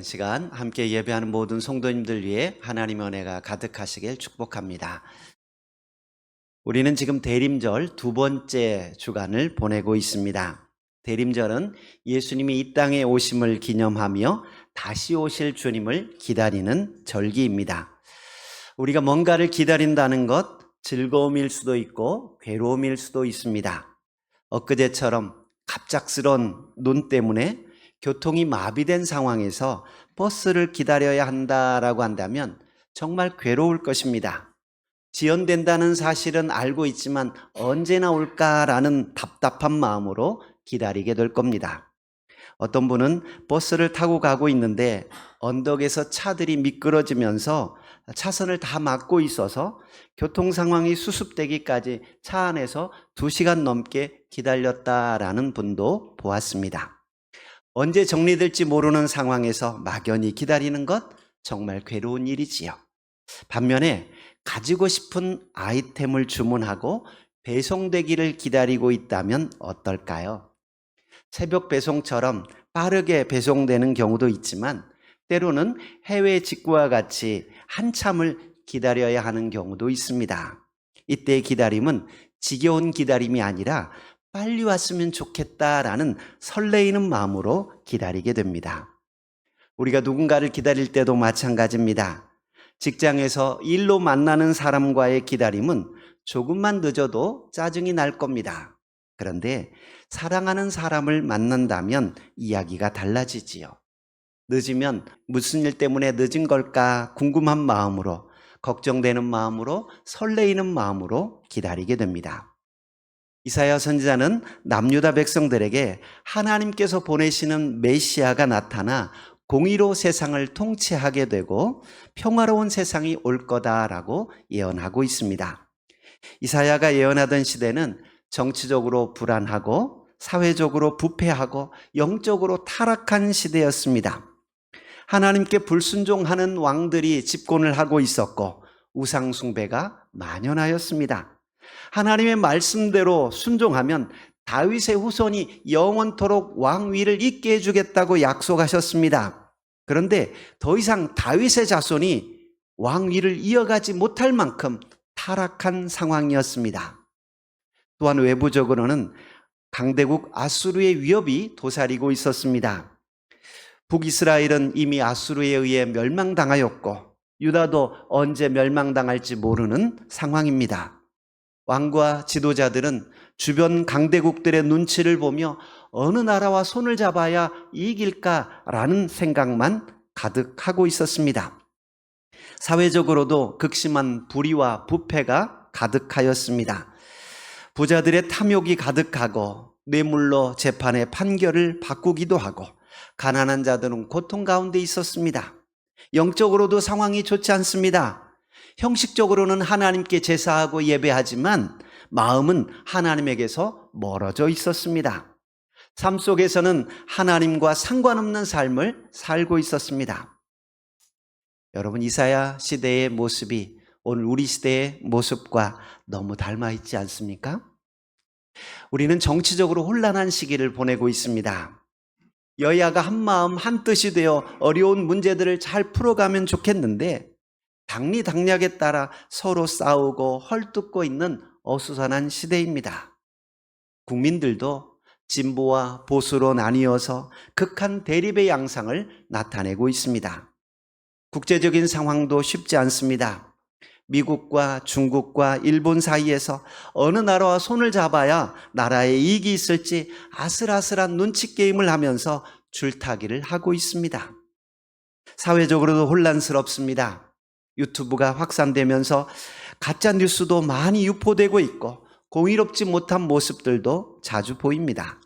시간 함께 예배하는 모든 성도님들 위해 하나님의 은혜가 가득하시길 축복합니다. 우리는 지금 대림절 두 번째 주간을 보내고 있습니다. 대림절은 예수님이 이 땅에 오심을 기념하며 다시 오실 주님을 기다리는 절기입니다. 우리가 뭔가를 기다린다는 것, 즐거움일 수도 있고 괴로움일 수도 있습니다. 엊그제처럼 갑작스런 눈 때문에 교통이 마비된 상황에서 버스를 기다려야 한다라고 한다면 정말 괴로울 것입니다. 지연된다는 사실은 알고 있지만 언제나 올까라는 답답한 마음으로 기다리게 될 겁니다. 어떤 분은 버스를 타고 가고 있는데 언덕에서 차들이 미끄러지면서 차선을 다 막고 있어서 교통 상황이 수습되기까지 차 안에서 2시간 넘게 기다렸다라는 분도 보았습니다. 언제 정리될지 모르는 상황에서 막연히 기다리는 것 정말 괴로운 일이지요. 반면에 가지고 싶은 아이템을 주문하고 배송되기를 기다리고 있다면 어떨까요? 새벽 배송처럼 빠르게 배송되는 경우도 있지만 때로는 해외 직구와 같이 한참을 기다려야 하는 경우도 있습니다. 이때의 기다림은 지겨운 기다림이 아니라 빨리 왔으면 좋겠다라는 설레이는 마음으로 기다리게 됩니다. 우리가 누군가를 기다릴 때도 마찬가지입니다. 직장에서 일로 만나는 사람과의 기다림은 조금만 늦어도 짜증이 날 겁니다. 그런데 사랑하는 사람을 만난다면 이야기가 달라지지요. 늦으면 무슨 일 때문에 늦은 걸까 궁금한 마음으로, 걱정되는 마음으로, 설레이는 마음으로 기다리게 됩니다. 이사야 선지자는 남유다 백성들에게 하나님께서 보내시는 메시아가 나타나 공의로 세상을 통치하게 되고 평화로운 세상이 올 거다라고 예언하고 있습니다. 이사야가 예언하던 시대는 정치적으로 불안하고 사회적으로 부패하고 영적으로 타락한 시대였습니다. 하나님께 불순종하는 왕들이 집권을 하고 있었고 우상 숭배가 만연하였습니다. 하나님의 말씀대로 순종하면 다윗의 후손이 영원토록 왕위를 잇게 해주겠다고 약속하셨습니다. 그런데 더 이상 다윗의 자손이 왕위를 이어가지 못할 만큼 타락한 상황이었습니다. 또한 외부적으로는 강대국 아수르의 위협이 도사리고 있었습니다. 북이스라엘은 이미 아수르에 의해 멸망당하였고 유다도 언제 멸망당할지 모르는 상황입니다. 왕과 지도자들은 주변 강대국들의 눈치를 보며 어느 나라와 손을 잡아야 이길까라는 생각만 가득하고 있었습니다. 사회적으로도 극심한 불의와 부패가 가득하였습니다. 부자들의 탐욕이 가득하고 뇌물로 재판의 판결을 바꾸기도 하고 가난한 자들은 고통 가운데 있었습니다. 영적으로도 상황이 좋지 않습니다. 형식적으로는 하나님께 제사하고 예배하지만 마음은 하나님에게서 멀어져 있었습니다. 삶 속에서는 하나님과 상관없는 삶을 살고 있었습니다. 여러분, 이사야 시대의 모습이 오늘 우리 시대의 모습과 너무 닮아 있지 않습니까? 우리는 정치적으로 혼란한 시기를 보내고 있습니다. 여야가 한마음 한뜻이 되어 어려운 문제들을 잘 풀어가면 좋겠는데 당리당략에 따라 서로 싸우고 헐뜯고 있는 어수선한 시대입니다. 국민들도 진보와 보수로 나뉘어서 극한 대립의 양상을 나타내고 있습니다. 국제적인 상황도 쉽지 않습니다. 미국과 중국과 일본 사이에서 어느 나라와 손을 잡아야 나라에 이익이 있을지 아슬아슬한 눈치 게임을 하면서 줄타기를 하고 있습니다. 사회적으로도 혼란스럽습니다. 유튜브가 확산되면서 가짜 뉴스도 많이 유포되고 있고 공의롭지 못한 모습들도 자주 보입니다.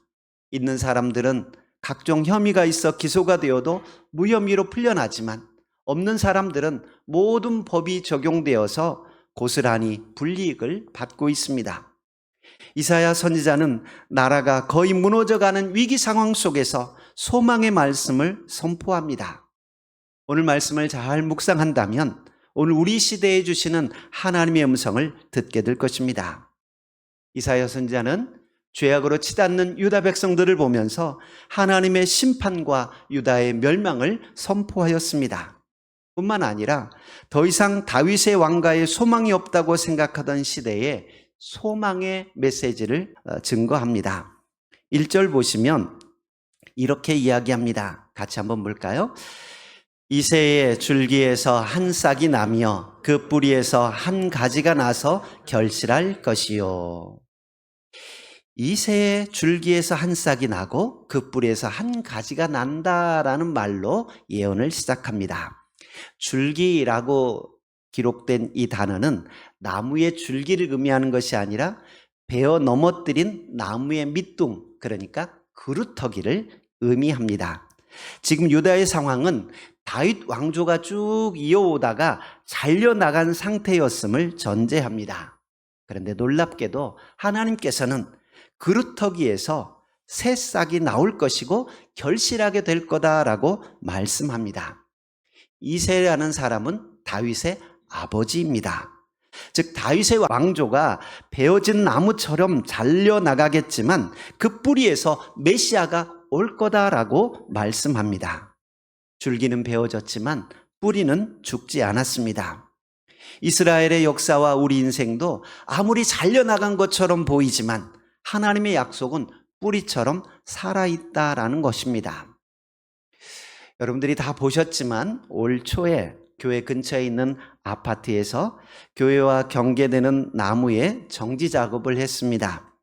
있는 사람들은 각종 혐의가 있어 기소가 되어도 무혐의로 풀려나지만 없는 사람들은 모든 법이 적용되어서 고스란히 불이익을 받고 있습니다. 이사야 선지자는 나라가 거의 무너져가는 위기 상황 속에서 소망의 말씀을 선포합니다. 오늘 말씀을 잘 묵상한다면 오늘 우리 시대에 주시는 하나님의 음성을 듣게 될 것입니다. 이사야 선지자는 죄악으로 치닫는 유다 백성들을 보면서 하나님의 심판과 유다의 멸망을 선포하였습니다. 뿐만 아니라 더 이상 다윗의 왕가에 소망이 없다고 생각하던 시대에 소망의 메시지를 증거합니다. 1절 보시면 이렇게 이야기합니다. 같이 한번 볼까요? 이새의 줄기에서 한 싹이 나며 그 뿌리에서 한 가지가 나서 결실할 것이요. 이새의 줄기에서 한 싹이 나고 그 뿌리에서 한 가지가 난다라는 말로 예언을 시작합니다. 줄기라고 기록된 이 단어는 나무의 줄기를 의미하는 것이 아니라 베어 넘어뜨린 나무의 밑둥, 그러니까 그루터기를 의미합니다. 지금 유다의 상황은 다윗 왕조가 쭉 이어오다가 잘려나간 상태였음을 전제합니다. 그런데 놀랍게도 하나님께서는 그루터기에서 새 싹이 나올 것이고 결실하게 될 거다라고 말씀합니다. 이새라는 사람은 다윗의 아버지입니다. 즉 다윗의 왕조가 베어진 나무처럼 잘려나가겠지만 그 뿌리에서 메시아가 올 거다라고 말씀합니다. 줄기는 베어졌지만 뿌리는 죽지 않았습니다. 이스라엘의 역사와 우리 인생도 아무리 잘려나간 것처럼 보이지만 하나님의 약속은 뿌리처럼 살아있다라는 것입니다. 여러분들이 다 보셨지만 올 초에 교회 근처에 있는 아파트에서 교회와 경계되는 나무에 정지 작업을 했습니다.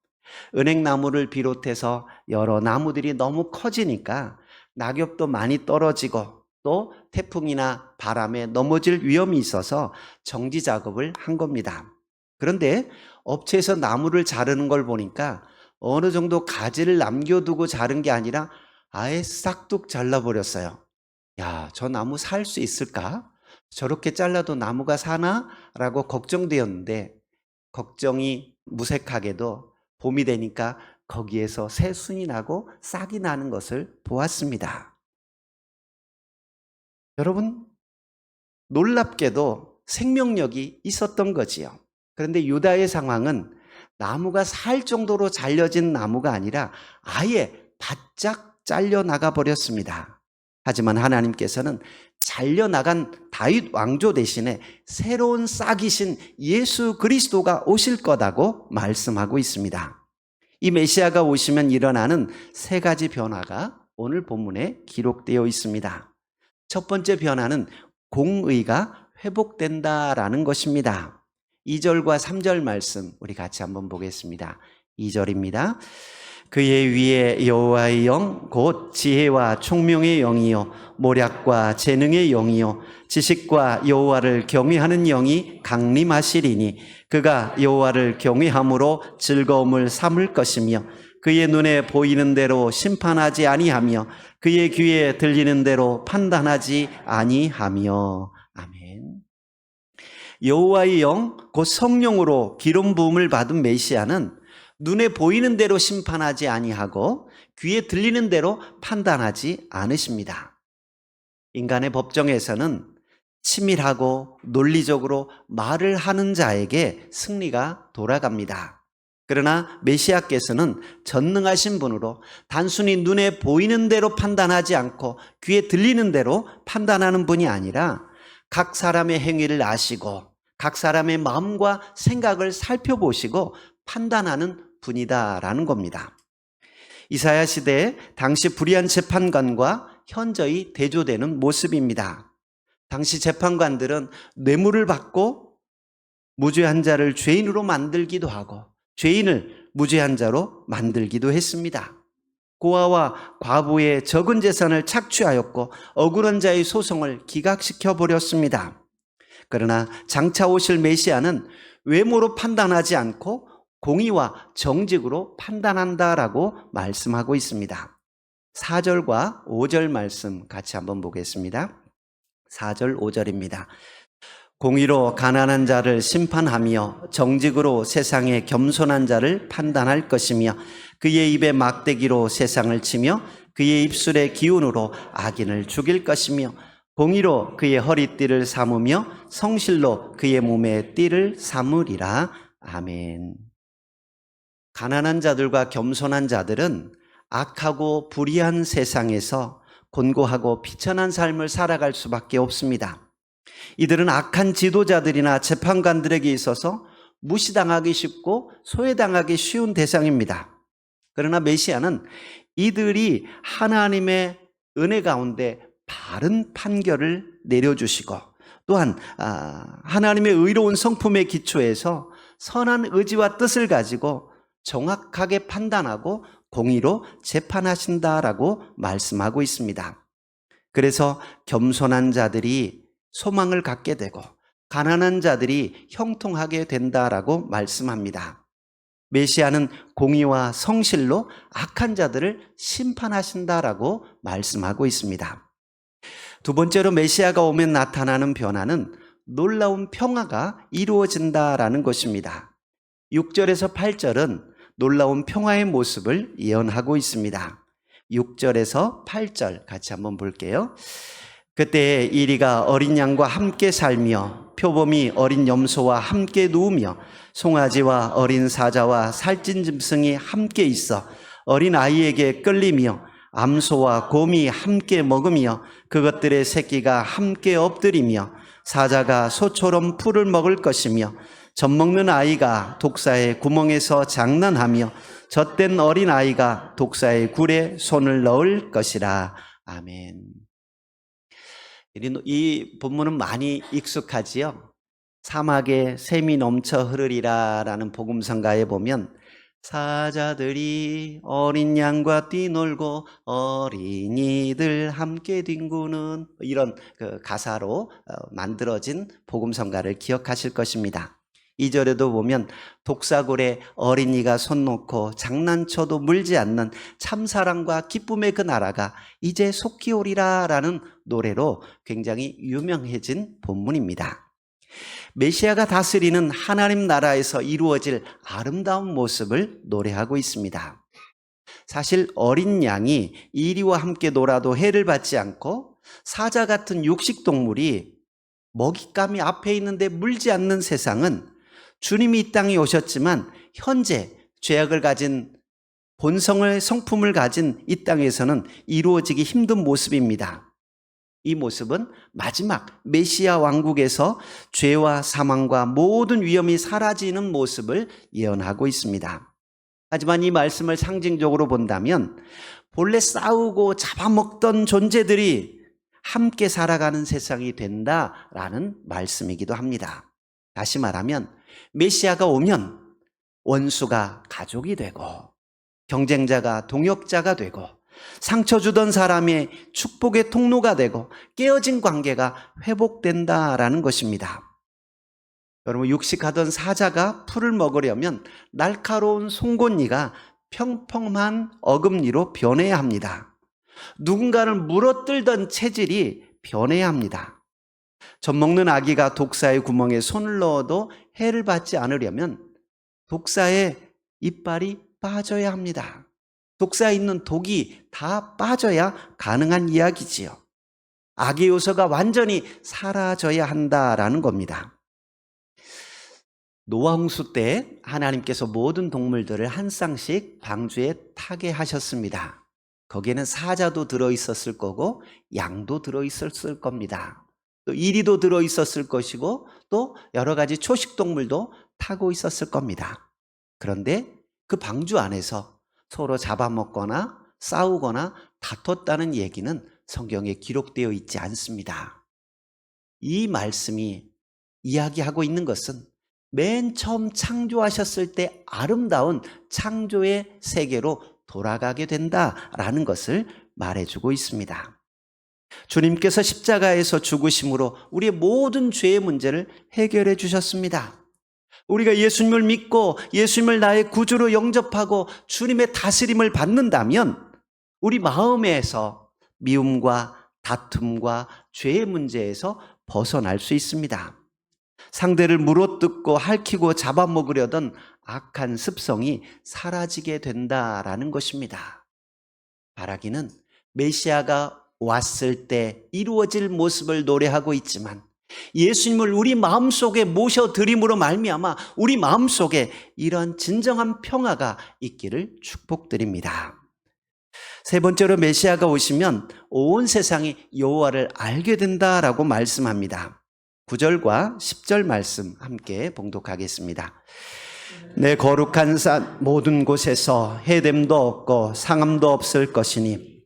은행나무를 비롯해서 여러 나무들이 너무 커지니까 낙엽도 많이 떨어지고 또 태풍이나 바람에 넘어질 위험이 있어서 정지 작업을 한 겁니다. 그런데 업체에서 나무를 자르는 걸 보니까 어느 정도 가지를 남겨두고 자른 게 아니라 아예 싹둑 잘라버렸어요. 야, 저 나무 살 수 있을까? 저렇게 잘라도 나무가 사나? 라고 걱정되었는데 걱정이 무색하게도 봄이 되니까 거기에서 새순이 나고 싹이 나는 것을 보았습니다. 여러분, 놀랍게도 생명력이 있었던 거지요. 그런데 유다의 상황은 나무가 살 정도로 잘려진 나무가 아니라 아예 바짝 잘려나가 버렸습니다. 하지만 하나님께서는 잘려나간 다윗 왕조 대신에 새로운 싹이신 예수 그리스도가 오실 거다고 말씀하고 있습니다. 이 메시아가 오시면 일어나는 세 가지 변화가 오늘 본문에 기록되어 있습니다. 첫 번째 변화는 공의가 회복된다라는 것입니다. 2절과 3절 말씀 우리 같이 한번 보겠습니다. 2절입니다. 그의 위에 여호와의 영 곧 지혜와 총명의 영이요 모략과 재능의 영이요 지식과 여호와를 경외하는 영이 강림하시리니 그가 여호와를 경외함으로 즐거움을 삼을 것이며 그의 눈에 보이는 대로 심판하지 아니하며 그의 귀에 들리는 대로 판단하지 아니하며. 아멘. 여호와의 영 곧 성령으로 기름 부음을 받은 메시아는 눈에 보이는 대로 심판하지 아니하고 귀에 들리는 대로 판단하지 않으십니다. 인간의 법정에서는 치밀하고 논리적으로 말을 하는 자에게 승리가 돌아갑니다. 그러나 메시아께서는 전능하신 분으로 단순히 눈에 보이는 대로 판단하지 않고 귀에 들리는 대로 판단하는 분이 아니라 각 사람의 행위를 아시고 각 사람의 마음과 생각을 살펴보시고 판단하는 분이다라는 겁니다. 이사야 시대에 당시 불의한 재판관과 현저히 대조되는 모습입니다. 당시 재판관들은 뇌물을 받고 무죄한 자를 죄인으로 만들기도 하고 죄인을 무죄한 자로 만들기도 했습니다. 고아와 과부의 적은 재산을 착취하였고 억울한 자의 소송을 기각시켜 버렸습니다. 그러나 장차 오실 메시아는 외모로 판단하지 않고 공의와 정직으로 판단한다라고 말씀하고 있습니다. 4절과 5절 말씀 같이 한번 보겠습니다. 4절 5절입니다. 공의로 가난한 자를 심판하며 정직으로 세상의 겸손한 자를 판단할 것이며 그의 입에 막대기로 세상을 치며 그의 입술의 기운으로 악인을 죽일 것이며 공의로 그의 허리띠를 삼으며 성실로 그의 몸에 띠를 삼으리라. 아멘. 가난한 자들과 겸손한 자들은 악하고 불의한 세상에서 곤고하고 비천한 삶을 살아갈 수밖에 없습니다. 이들은 악한 지도자들이나 재판관들에게 있어서 무시당하기 쉽고 소외당하기 쉬운 대상입니다. 그러나 메시아는 이들이 하나님의 은혜 가운데 바른 판결을 내려주시고 또한 하나님의 의로운 성품에 기초해서 선한 의지와 뜻을 가지고 정확하게 판단하고 공의로 재판하신다라고 말씀하고 있습니다. 그래서 겸손한 자들이 소망을 갖게 되고 가난한 자들이 형통하게 된다라고 말씀합니다. 메시아는 공의와 성실로 악한 자들을 심판하신다라고 말씀하고 있습니다. 두 번째로 메시아가 오면 나타나는 변화는 놀라운 평화가 이루어진다라는 것입니다. 6절에서 8절은 놀라운 평화의 모습을 예언하고 있습니다. 6절에서 8절 같이 한번 볼게요. 그때 이리가 어린 양과 함께 살며 표범이 어린 염소와 함께 누우며 송아지와 어린 사자와 살찐 짐승이 함께 있어 어린 아이에게 끌리며 암소와 곰이 함께 먹으며 그것들의 새끼가 함께 엎드리며 사자가 소처럼 풀을 먹을 것이며 젖먹는 아이가 독사의 구멍에서 장난하며 젖된 어린 아이가 독사의 굴에 손을 넣을 것이라. 아멘. 이 본문은 많이 익숙하지요. 사막에 샘이 넘쳐 흐르리라 라는 복음성가에 보면 사자들이 어린 양과 뛰놀고 어린이들 함께 뒹구는 이런 가사로 만들어진 복음성가를 기억하실 것입니다. 2절에도 보면 독사굴에 어린이가 손 놓고 장난쳐도 물지 않는 참사랑과 기쁨의 그 나라가 이제 속히 오리라 라는 노래로 굉장히 유명해진 본문입니다. 메시아가 다스리는 하나님 나라에서 이루어질 아름다운 모습을 노래하고 있습니다. 사실 어린 양이 이리와 함께 놀아도 해를 받지 않고 사자 같은 육식동물이 먹잇감이 앞에 있는데 물지 않는 세상은 주님이 이 땅에 오셨지만 현재 죄악을 가진 본성의 성품을 가진 이 땅에서는 이루어지기 힘든 모습입니다. 이 모습은 마지막 메시아 왕국에서 죄와 사망과 모든 위험이 사라지는 모습을 예언하고 있습니다. 하지만 이 말씀을 상징적으로 본다면 본래 싸우고 잡아먹던 존재들이 함께 살아가는 세상이 된다라는 말씀이기도 합니다. 다시 말하면 메시아가 오면 원수가 가족이 되고 경쟁자가 동역자가 되고 상처 주던 사람의 축복의 통로가 되고 깨어진 관계가 회복된다라는 것입니다. 여러분, 육식하던 사자가 풀을 먹으려면 날카로운 송곳니가 평평한 어금니로 변해야 합니다. 누군가를 물어뜯던 체질이 변해야 합니다. 젖먹는 아기가 독사의 구멍에 손을 넣어도 해를 받지 않으려면 독사의 이빨이 빠져야 합니다. 독사에 있는 독이 다 빠져야 가능한 이야기지요. 악의 요소가 완전히 사라져야 한다라는 겁니다. 노아 홍수 때 하나님께서 모든 동물들을 한 쌍씩 방주에 타게 하셨습니다. 거기에는 사자도 들어있었을 거고 양도 들어있었을 겁니다. 또 이리도 들어있었을 것이고 또 여러 가지 초식동물도 타고 있었을 겁니다. 그런데 그 방주 안에서 서로 잡아먹거나 싸우거나 다퉜다는 얘기는 성경에 기록되어 있지 않습니다. 이 말씀이 이야기하고 있는 것은 맨 처음 창조하셨을 때 아름다운 창조의 세계로 돌아가게 된다라는 것을 말해주고 있습니다. 주님께서 십자가에서 죽으심으로 우리의 모든 죄의 문제를 해결해 주셨습니다. 우리가 예수님을 믿고 예수님을 나의 구주로 영접하고 주님의 다스림을 받는다면 우리 마음에서 미움과 다툼과 죄의 문제에서 벗어날 수 있습니다. 상대를 물어뜯고 핥히고 잡아먹으려던 악한 습성이 사라지게 된다라는 것입니다. 바라기는 메시아가 왔을 때 이루어질 모습을 노래하고 있지만 예수님을 우리 마음속에 모셔드림으로 말미암아 우리 마음속에 이러한 진정한 평화가 있기를 축복드립니다. 세 번째로 메시아가 오시면 온 세상이 여호와를 알게 된다라고 말씀합니다. 9절과 10절 말씀 함께 봉독하겠습니다. 내 거룩한 산 모든 곳에서 해됨도 없고 상함도 없을 것이니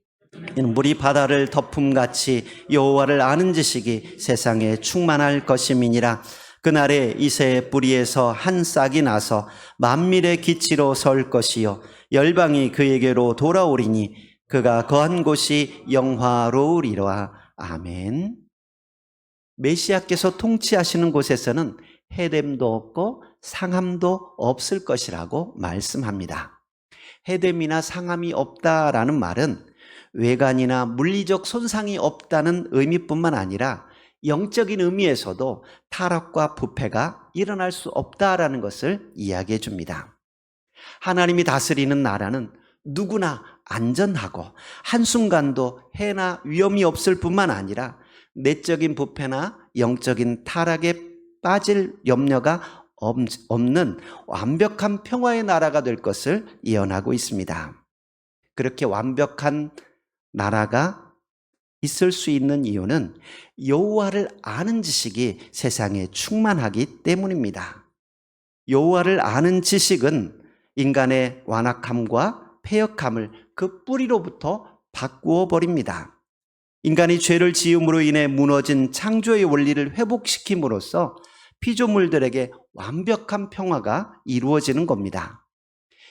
이는 물이 바다를 덮음같이 여호와를 아는 지식이 세상에 충만할 것임이니라. 그날에 이새의 뿌리에서 한 싹이 나서 만민의 기치로 설 것이요 열방이 그에게로 돌아오리니 그가 거한 곳이 영화로우리라. 아멘. 메시아께서 통치하시는 곳에서는 해됨도 없고 상함도 없을 것이라고 말씀합니다. 해됨이나 상함이 없다라는 말은 외관이나 물리적 손상이 없다는 의미뿐만 아니라 영적인 의미에서도 타락과 부패가 일어날 수 없다라는 것을 이야기해 줍니다. 하나님이 다스리는 나라는 누구나 안전하고 한순간도 해나 위험이 없을 뿐만 아니라 내적인 부패나 영적인 타락에 빠질 염려가 없는 완벽한 평화의 나라가 될 것을 예언하고 있습니다. 그렇게 완벽한 나라가 있을 수 있는 이유는 여호와를 아는 지식이 세상에 충만하기 때문입니다. 여호와를 아는 지식은 인간의 완악함과 패역함을 그 뿌리로부터 바꾸어 버립니다. 인간이 죄를 지음으로 인해 무너진 창조의 원리를 회복시킴으로써 피조물들에게 완벽한 평화가 이루어지는 겁니다.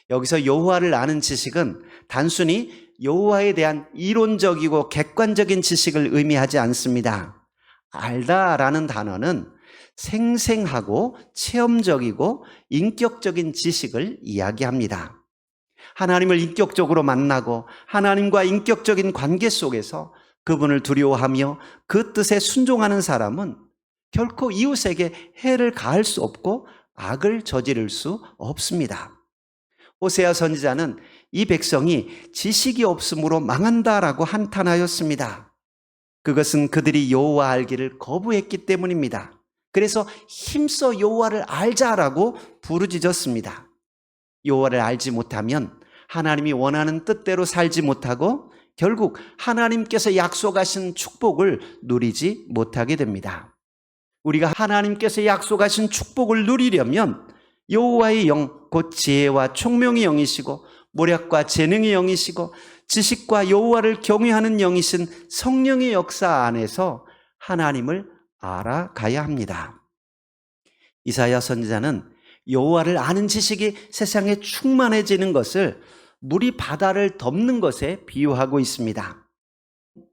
여기서 여호와를 아는 지식은 단순히 여호와에 대한 이론적이고 객관적인 지식을 의미하지 않습니다. 알다라는 단어는 생생하고 체험적이고 인격적인 지식을 이야기합니다. 하나님을 인격적으로 만나고 하나님과 인격적인 관계 속에서 그분을 두려워하며 그 뜻에 순종하는 사람은 결코 이웃에게 해를 가할 수 없고 악을 저지를 수 없습니다. 호세아 선지자는 이 백성이 지식이 없으므로 망한다라고 한탄하였습니다. 그것은 그들이 여호와 알기를 거부했기 때문입니다. 그래서 힘써 여호와를 알자라고 부르짖었습니다. 여호와를 알지 못하면 하나님이 원하는 뜻대로 살지 못하고 결국 하나님께서 약속하신 축복을 누리지 못하게 됩니다. 우리가 하나님께서 약속하신 축복을 누리려면 여호와의 영, 곧 지혜와 총명의 영이시고 모략과 재능의 영이시고 지식과 여호와를 경외하는 영이신 성령의 역사 안에서 하나님을 알아가야 합니다. 이사야 선지자는 여호와를 아는 지식이 세상에 충만해지는 것을 물이 바다를 덮는 것에 비유하고 있습니다.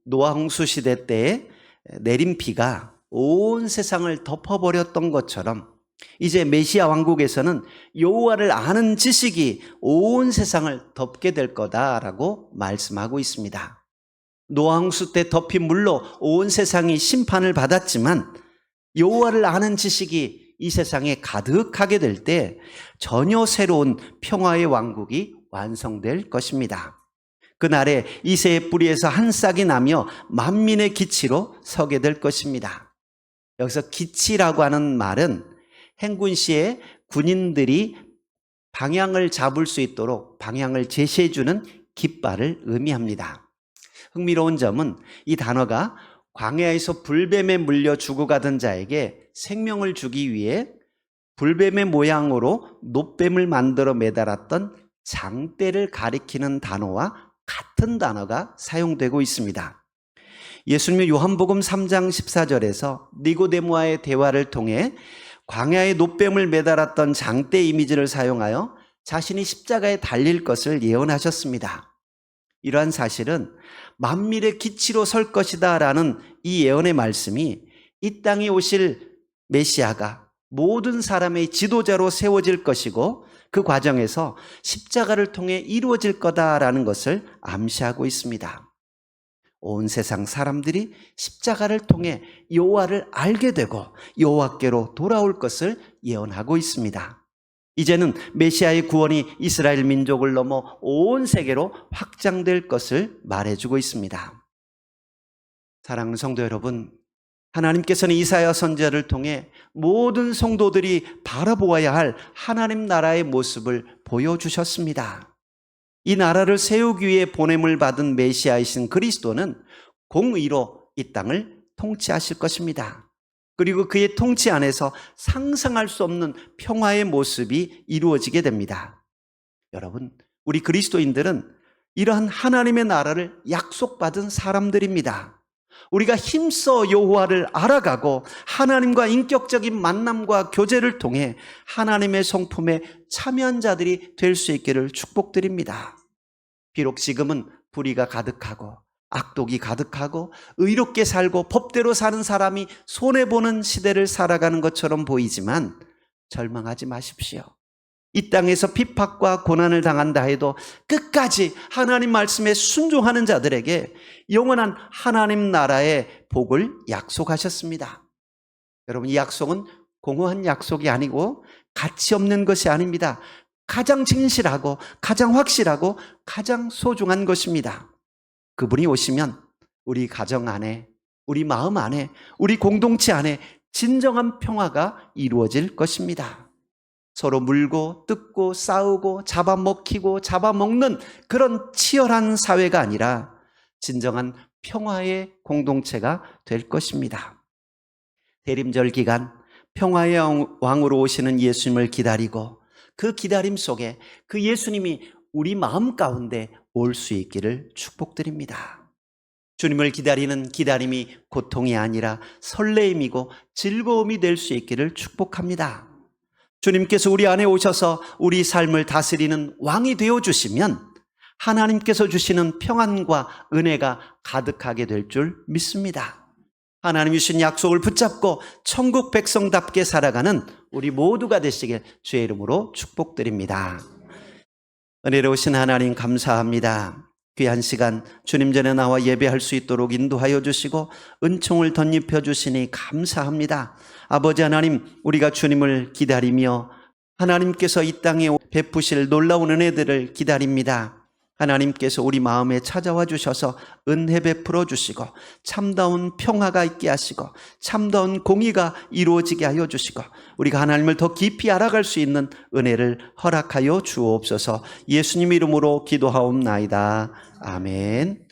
노아 홍수 시대 때에 내린 비가 온 세상을 덮어버렸던 것처럼 이제 메시아 왕국에서는 여호와를 아는 지식이 온 세상을 덮게 될 거다라고 말씀하고 있습니다. 노아 홍수 때 덮인 물로 온 세상이 심판을 받았지만 여호와를 아는 지식이 이 세상에 가득하게 될 때 전혀 새로운 평화의 왕국이 완성될 것입니다. 그날에 이새의 뿌리에서 한 싹이 나며 만민의 기치로 서게 될 것입니다. 여기서 기치라고 하는 말은 행군 시에 군인들이 방향을 잡을 수 있도록 방향을 제시해 주는 깃발을 의미합니다. 흥미로운 점은 이 단어가 광야에서 불뱀에 물려 죽어가던 자에게 생명을 주기 위해 불뱀의 모양으로 놋뱀을 만들어 매달았던 장대를 가리키는 단어와 같은 단어가 사용되고 있습니다. 예수님은 요한복음 3장 14절에서 니고데모와의 대화를 통해 광야에 놋뱀을 매달았던 장대 이미지를 사용하여 자신이 십자가에 달릴 것을 예언하셨습니다. 이러한 사실은 만민의 기치로 설 것이다 라는 이 예언의 말씀이 이 땅에 오실 메시아가 모든 사람의 지도자로 세워질 것이고 그 과정에서 십자가를 통해 이루어질 거다라는 것을 암시하고 있습니다. 온 세상 사람들이 십자가를 통해 여호와를 알게 되고 여호와께로 돌아올 것을 예언하고 있습니다. 이제는 메시아의 구원이 이스라엘 민족을 넘어 온 세계로 확장될 것을 말해주고 있습니다. 사랑하는 성도 여러분, 하나님께서는 이사야 선지자를 통해 모든 성도들이 바라보아야 할 하나님 나라의 모습을 보여주셨습니다. 이 나라를 세우기 위해 보냄을 받은 메시아이신 그리스도는 공의로 이 땅을 통치하실 것입니다. 그리고 그의 통치 안에서 상상할 수 없는 평화의 모습이 이루어지게 됩니다. 여러분, 우리 그리스도인들은 이러한 하나님의 나라를 약속받은 사람들입니다. 우리가 힘써 여호와를 알아가고 하나님과 인격적인 만남과 교제를 통해 하나님의 성품에 참여한 자들이 될 수 있기를 축복드립니다. 비록 지금은 불의가 가득하고 악독이 가득하고 의롭게 살고 법대로 사는 사람이 손해보는 시대를 살아가는 것처럼 보이지만 절망하지 마십시오. 이 땅에서 핍박과 고난을 당한다 해도 끝까지 하나님 말씀에 순종하는 자들에게 영원한 하나님 나라의 복을 약속하셨습니다. 여러분, 이 약속은 공허한 약속이 아니고 가치 없는 것이 아닙니다. 가장 진실하고 가장 확실하고 가장 소중한 것입니다. 그분이 오시면 우리 가정 안에, 우리 마음 안에, 우리 공동체 안에 진정한 평화가 이루어질 것입니다. 서로 물고 뜯고 싸우고 잡아먹히고 잡아먹는 그런 치열한 사회가 아니라 진정한 평화의 공동체가 될 것입니다. 대림절 기간 평화의 왕으로 오시는 예수님을 기다리고 그 기다림 속에 그 예수님이 우리 마음 가운데 올 수 있기를 축복드립니다. 주님을 기다리는 기다림이 고통이 아니라 설레임이고 즐거움이 될 수 있기를 축복합니다. 주님께서 우리 안에 오셔서 우리 삶을 다스리는 왕이 되어주시면 하나님께서 주시는 평안과 은혜가 가득하게 될 줄 믿습니다. 하나님이 주신 약속을 붙잡고 천국 백성답게 살아가는 우리 모두가 되시길 주의 이름으로 축복드립니다. 은혜로우신 하나님 감사합니다. 귀한 시간 주님 전에 나와 예배할 수 있도록 인도하여 주시고 은총을 덧입혀 주시니 감사합니다. 아버지 하나님, 우리가 주님을 기다리며 하나님께서 이 땅에 베푸실 놀라운 은혜들을 기다립니다. 하나님께서 우리 마음에 찾아와 주셔서 은혜 베풀어 주시고 참다운 평화가 있게 하시고 참다운 공의가 이루어지게 하여 주시고 우리가 하나님을 더 깊이 알아갈 수 있는 은혜를 허락하여 주옵소서. 예수님 이름으로 기도하옵나이다. 아멘.